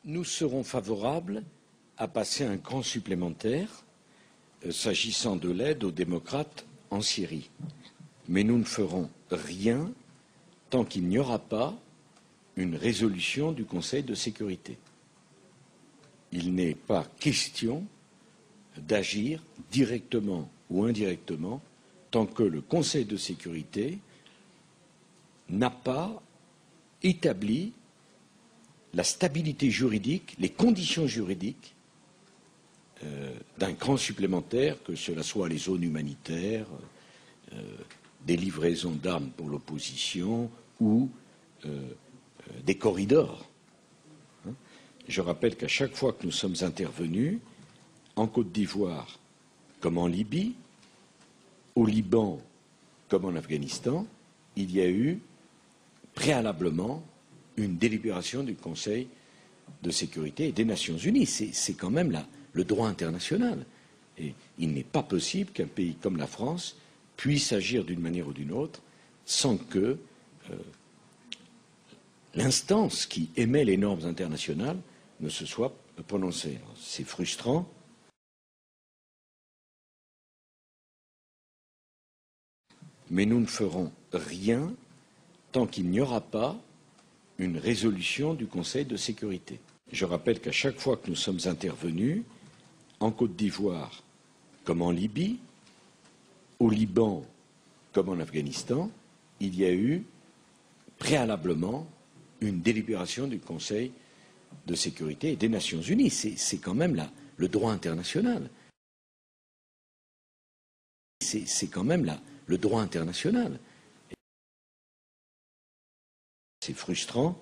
Nous serons favorables à passer un cran supplémentaire s'agissant de l'aide aux démocrates en Syrie. Mais nous ne ferons rien tant qu'il n'y aura pas une résolution du Conseil de sécurité. Il n'est pas question d'agir directement ou indirectement tant que le Conseil de sécurité n'a pas établi la stabilité juridique, les conditions juridiques d'un cran supplémentaire, que cela soit les zones humanitaires, des livraisons d'armes pour l'opposition ou des corridors. Je rappelle qu'à chaque fois que nous sommes intervenus, en Côte d'Ivoire comme en Libye, au Liban comme en Afghanistan, il y a eu préalablement une délibération du Conseil de sécurité et des Nations Unies. C'est quand même le droit international. Et il n'est pas possible qu'un pays comme la France puisse agir d'une manière ou d'une autre sans que l'instance qui émet les normes internationales ne se soit prononcée. C'est frustrant. Mais nous ne ferons rien tant qu'il n'y aura pas une résolution du Conseil de sécurité. Je rappelle qu'à chaque fois que nous sommes intervenus, en Côte d'Ivoire comme en Libye, au Liban comme en Afghanistan, il y a eu préalablement une délibération du Conseil de sécurité et des Nations Unies. C'est quand même le droit international. C'est quand même le droit international. C'est frustrant.